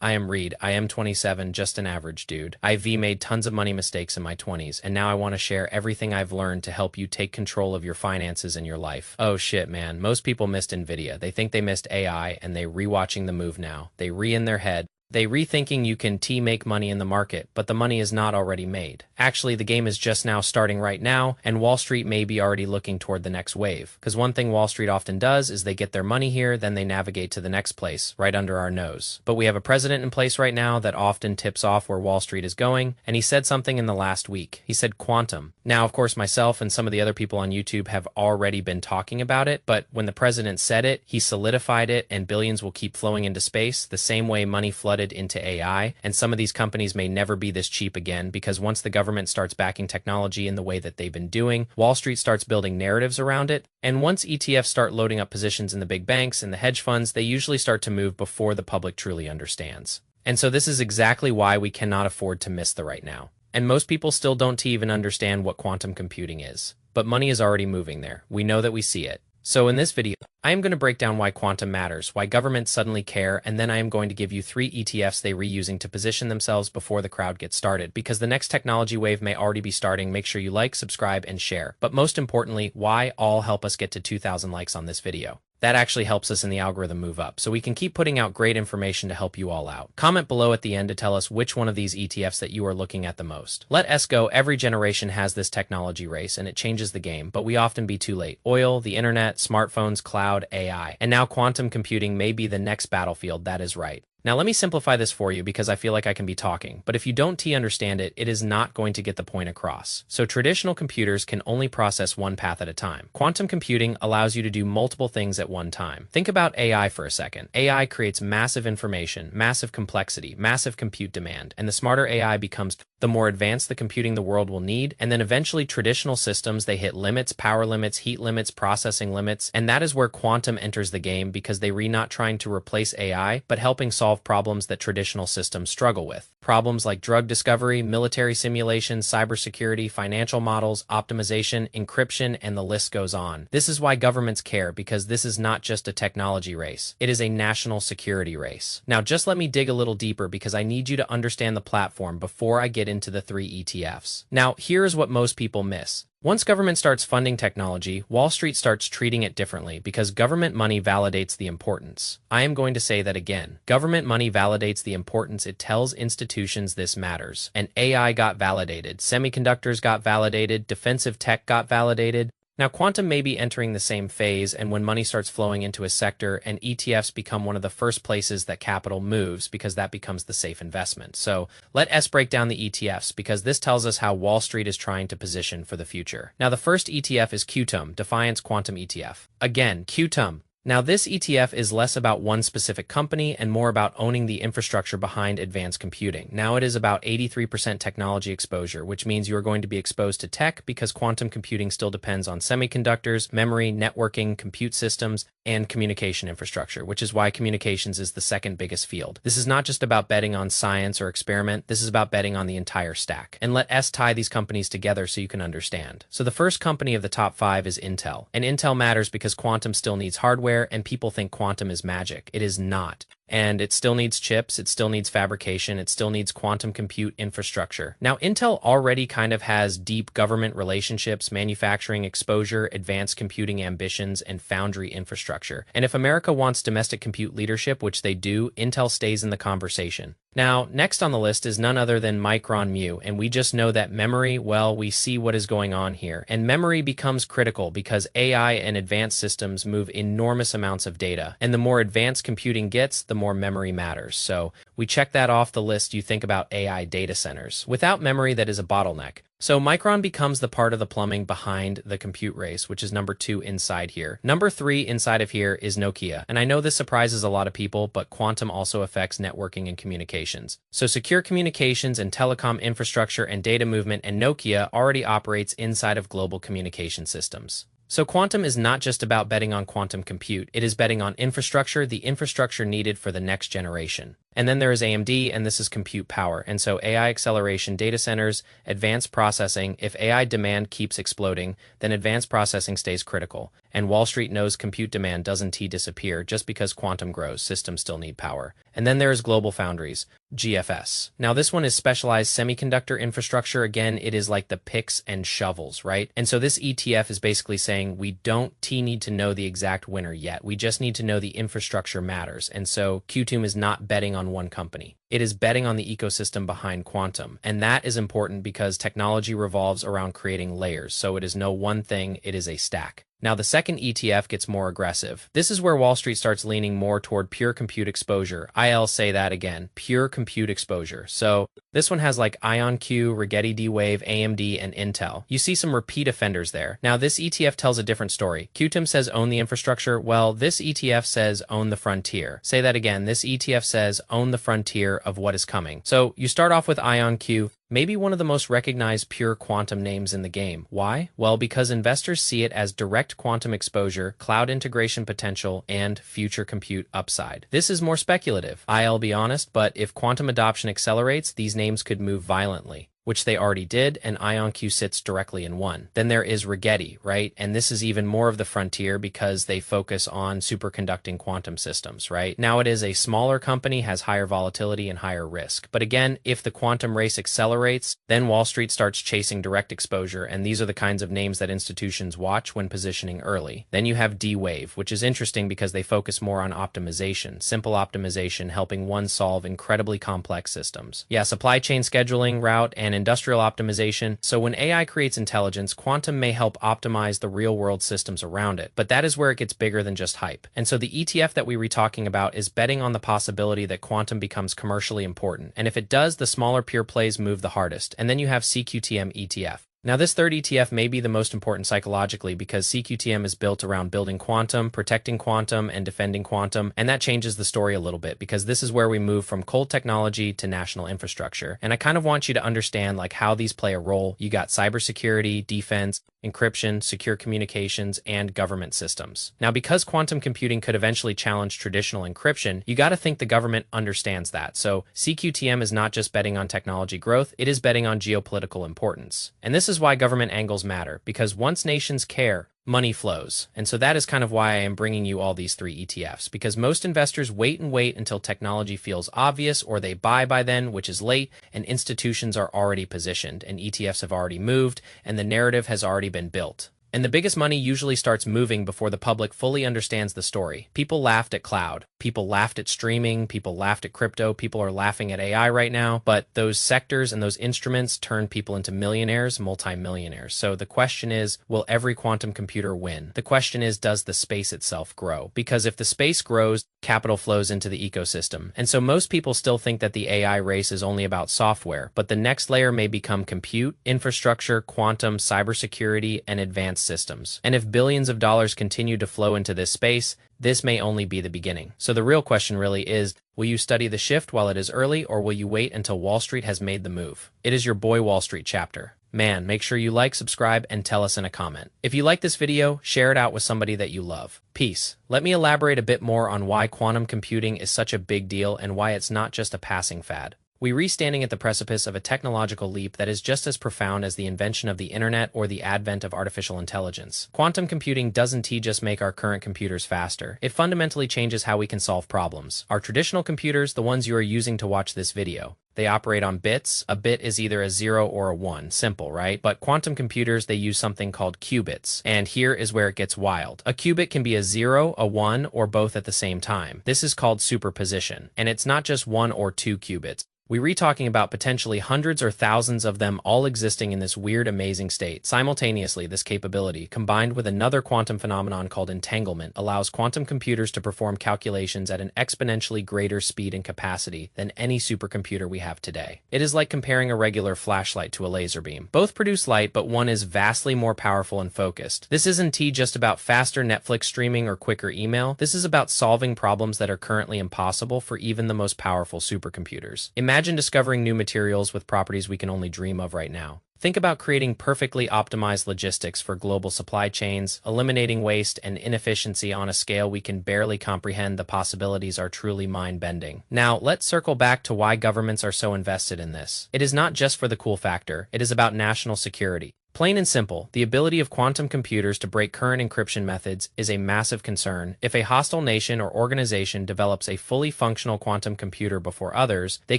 I am Reed. I am 27, just an average dude. I've made tons of money mistakes in my 20s, and now I want to share everything I've learned to help you take control of your finances and your life. Oh shit, man. Most people missed Nvidia. They think they missed AI, and they rewatching the move now. They in their head. They rethinking you can make money in the market, but the money is not already made. Actually, the game is just now starting right now, and Wall Street may be already looking toward the next wave. Because one thing Wall Street often does is they get their money here, then they navigate to the next place, right under our nose. But we have a president in place right now that often tips off where Wall Street is going, and he said something in the last week. He said quantum. Now, of course, myself and some of the other people on YouTube have already been talking about it, but when the president said it, he solidified it, and billions will keep flowing into space, the same way money flooded into AI, and some of these companies may never be this cheap again because once the government starts backing technology in the way that they've been doing, Wall Street starts building narratives around it, and once ETFs start loading up positions in the big banks and the hedge funds, they usually start to move before the public truly understands. And so this is exactly why we cannot afford to miss the right now. And most people still don't even understand what quantum computing is. But money is already moving there. We know that we see it. So in this video, I am going to break down why quantum matters, why governments suddenly care, and then I am going to give you 3 ETFs they reusing to position themselves before the crowd gets started, because the next technology wave may already be starting. Make sure you like, subscribe, and share. But most importantly, why all help us get to 2,000 likes on this video. That actually helps us in the algorithm move up, so we can keep putting out great information to help you all out. Comment below at the end to tell us which one of these ETFs that you are looking at the most. Let us go. Every generation has this technology race, and it changes the game, but we often be too late. Oil, the internet, smartphones, cloud, AI. And now quantum computing may be the next battlefield. That is right. Now let me simplify this for you because I feel like I can be talking, but if you don't understand it, it is not going to get the point across. So traditional computers can only process one path at a time. Quantum computing allows you to do multiple things at one time. Think about AI for a second. AI creates massive information, massive complexity, massive compute demand, and the smarter AI becomes, the more advanced the computing the world will need, and then eventually traditional systems, they hit limits, power limits, heat limits, processing limits, and that is where quantum enters the game because they not trying to replace AI, but helping solve problems that traditional systems struggle with. Problems like drug discovery, military simulation, cybersecurity, financial models, optimization, encryption, and the list goes on. This is why governments care, because this is not just a technology race. It is a national security race. Now, just let me dig a little deeper because I need you to understand the platform before I get into the 3 ETFs. Now, here is what most people miss. Once government starts funding technology, Wall Street starts treating it differently because government money validates the importance. I am going to say that again. Government money validates the importance. It tells institutions this matters. And AI got validated, semiconductors got validated, defensive tech got validated. Now, quantum may be entering the same phase, and when money starts flowing into a sector, and ETFs become one of the first places that capital moves because that becomes the safe investment. So let us break down the ETFs because this tells us how Wall Street is trying to position for the future. Now, the first ETF is QTUM, Defiance Quantum ETF. Again, QTUM. Now, this ETF is less about one specific company and more about owning the infrastructure behind advanced computing. Now, it is about 83% technology exposure, which means you are going to be exposed to tech because quantum computing still depends on semiconductors, memory, networking, compute systems, and communication infrastructure, which is why communications is the second biggest field. This is not just about betting on science or experiment. This is about betting on the entire stack. And let us tie these companies together so you can understand. So the first company of the top 5 is Intel. And Intel matters because quantum still needs hardware, and people think quantum is magic. It is not. And it still needs chips, it still needs fabrication, it still needs quantum compute infrastructure. Now, Intel already kind of has deep government relationships, manufacturing exposure, advanced computing ambitions, and foundry infrastructure. And if America wants domestic compute leadership, which they do, Intel stays in the conversation. Now, next on the list is none other than Micron Mu, and we just know that memory, well, we see what is going on here. And memory becomes critical because AI and advanced systems move enormous amounts of data. And the more advanced computing gets, the more memory matters. So we check that off the list. You think about AI data centers. Without memory, that is a bottleneck. So Micron becomes the part of the plumbing behind the compute race, which is number 2 inside here. Number 3 inside of here is Nokia. And I know this surprises a lot of people, but quantum also affects networking and communications. So secure communications and telecom infrastructure and data movement, and Nokia already operates inside of global communication systems. So quantum is not just about betting on quantum compute, it is betting on infrastructure, the infrastructure needed for the next generation. And then there is AMD, and this is compute power. And so AI acceleration, data centers, advanced processing. If AI demand keeps exploding, then advanced processing stays critical. And Wall Street knows compute demand doesn't disappear just because quantum grows, systems still need power. And then there is global foundries, GFS. Now this one is specialized semiconductor infrastructure. Again, it is like the picks and shovels, right? And so this ETF is basically saying we don't need to know the exact winner yet. We just need to know the infrastructure matters. And so Qtum is not betting on one company. It is betting on the ecosystem behind quantum. And that is important because technology revolves around creating layers. So it is no one thing, it is a stack. Now, the second ETF gets more aggressive. This is where Wall Street starts leaning more toward pure compute exposure. I'll say that again, pure compute exposure. So this one has like IonQ, Rigetti D-Wave, AMD, and Intel. You see some repeat offenders there. Now, this ETF tells a different story. Qtum says own the infrastructure. Well, this ETF says own the frontier. Say that again. This ETF says own the frontier of what is coming. So you start off with IonQ, maybe one of the most recognized pure quantum names in the game. Why? Well, because investors see it as direct quantum exposure, cloud integration potential, and future compute upside. This is more speculative, I'll be honest, but if quantum adoption accelerates, these names could move violently, which they already did, and IonQ sits directly in one. Then there is Rigetti, right? And this is even more of the frontier because they focus on superconducting quantum systems, right? Now it is a smaller company, has higher volatility and higher risk. But again, if the quantum race accelerates, then Wall Street starts chasing direct exposure, and these are the kinds of names that institutions watch when positioning early. Then you have D-Wave, which is interesting because they focus more on optimization, simple optimization, helping one solve incredibly complex systems. Yeah, supply chain scheduling, route, and industrial optimization. So when AI creates intelligence, quantum may help optimize the real-world systems around it. But that is where it gets bigger than just hype. And so the ETF that we were talking about is betting on the possibility that quantum becomes commercially important. And if it does, the smaller pure plays move the hardest. And then you have CQTM ETF. Now, this third ETF may be the most important psychologically because CQTM is built around building quantum, protecting quantum, and defending quantum, and that changes the story a little bit because this is where we move from cold technology to national infrastructure. And I kind of want you to understand like how these play a role. You got cybersecurity, defense, encryption, secure communications, and government systems. Now, because quantum computing could eventually challenge traditional encryption, you got to think the government understands that. So CQTM is not just betting on technology growth, it is betting on geopolitical importance. And this is why government angles matter, because once nations care, money flows. And so that is kind of why I am bringing you all these three ETFs, because most investors wait until technology feels obvious or they buy by then, which is late, and institutions are already positioned and ETFs have already moved and the narrative has already been built. And the biggest money usually starts moving before the public fully understands the story. People laughed at cloud. People laughed at streaming. People laughed at crypto. People are laughing at AI right now. But those sectors and those instruments turn people into millionaires, multimillionaires. So the question is, will every quantum computer win? The question is, does the space itself grow? Because if the space grows, capital flows into the ecosystem. And so most people still think that the AI race is only about software, but the next layer may become compute, infrastructure, quantum, cybersecurity, and advanced systems. And if billions of dollars continue to flow into this space, this may only be the beginning. So the real question really is, will you study the shift while it is early, or will you wait until Wall Street has made the move? It is your boy Wall Street chapter. Man, make sure you like, subscribe, and tell us in a comment. If you like this video, share it out with somebody that you love. Peace. Let me elaborate a bit more on why quantum computing is such a big deal and why it's not just a passing fad. We standing at the precipice of a technological leap that is just as profound as the invention of the internet or the advent of artificial intelligence. Quantum computing doesn't just make our current computers faster. It fundamentally changes how we can solve problems. Our traditional computers, the ones you are using to watch this video, they operate on bits. A bit is either a 0 or a 1. Simple, right? But quantum computers, they use something called qubits. And here is where it gets wild. A qubit can be a 0, a 1, or both at the same time. This is called superposition. And it's not just 1 or 2 qubits. We're talking about potentially hundreds or thousands of them all existing in this weird, amazing state. Simultaneously, this capability, combined with another quantum phenomenon called entanglement, allows quantum computers to perform calculations at an exponentially greater speed and capacity than any supercomputer we have today. It is like comparing a regular flashlight to a laser beam. Both produce light, but one is vastly more powerful and focused. This isn't just about faster Netflix streaming or quicker email. This is about solving problems that are currently impossible for even the most powerful supercomputers. Imagine discovering new materials with properties we can only dream of right now. Think about creating perfectly optimized logistics for global supply chains, eliminating waste and inefficiency on a scale we can barely comprehend. The possibilities are truly mind-bending. Now, let's circle back to why governments are so invested in this. It is not just for the cool factor, it is about national security. Plain and simple, the ability of quantum computers to break current encryption methods is a massive concern. If a hostile nation or organization develops a fully functional quantum computer before others, they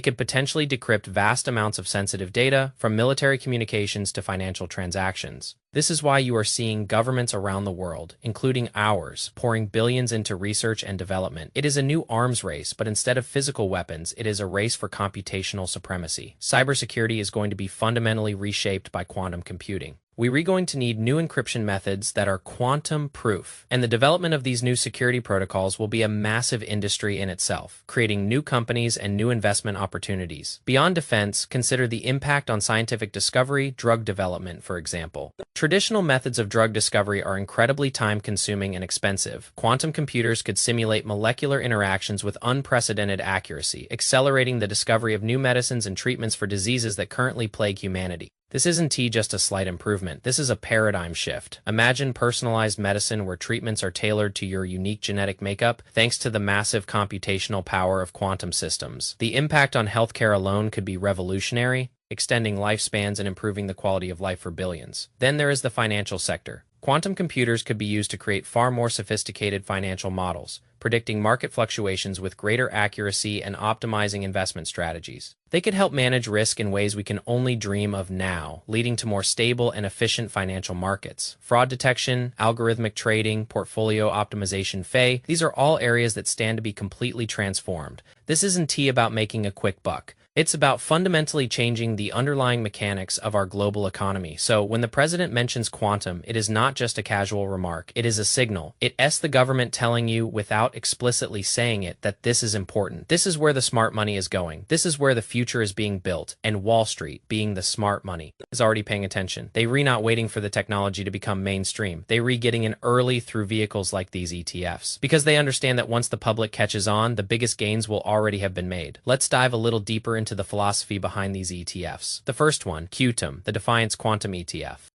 could potentially decrypt vast amounts of sensitive data, from military communications to financial transactions. This is why you are seeing governments around the world, including ours, pouring billions into research and development. It is a new arms race, but instead of physical weapons, it is a race for computational supremacy. Cybersecurity is going to be fundamentally reshaped by quantum computing. We're going to need new encryption methods that are quantum-proof, and the development of these new security protocols will be a massive industry in itself, creating new companies and new investment opportunities. Beyond defense, consider the impact on scientific discovery, drug development, for example. Traditional methods of drug discovery are incredibly time-consuming and expensive. Quantum computers could simulate molecular interactions with unprecedented accuracy, accelerating the discovery of new medicines and treatments for diseases that currently plague humanity. This isn't just a slight improvement, this is a paradigm shift. Imagine personalized medicine where treatments are tailored to your unique genetic makeup, thanks to the massive computational power of quantum systems. The impact on healthcare alone could be revolutionary, extending lifespans and improving the quality of life for billions. Then there is the financial sector. Quantum computers could be used to create far more sophisticated financial models, predicting market fluctuations with greater accuracy and optimizing investment strategies. They could help manage risk in ways we can only dream of now, leading to more stable and efficient financial markets. Fraud detection, algorithmic trading, portfolio optimization, these are all areas that stand to be completely transformed. This isn't about making a quick buck. It's about fundamentally changing the underlying mechanics of our global economy. So when the president mentions quantum, it is not just a casual remark. It is a signal. It's the government telling you, without explicitly saying it, that this is important. This is where the smart money is going. This is where the future is being built. And Wall Street, being the smart money, is already paying attention. They not waiting for the technology to become mainstream. They getting in early through vehicles like these ETFs. Because they understand that once the public catches on, the biggest gains will already have been made. Let's dive a little deeper into the philosophy behind these ETFs. The first one, QTUM, the Defiance Quantum ETF.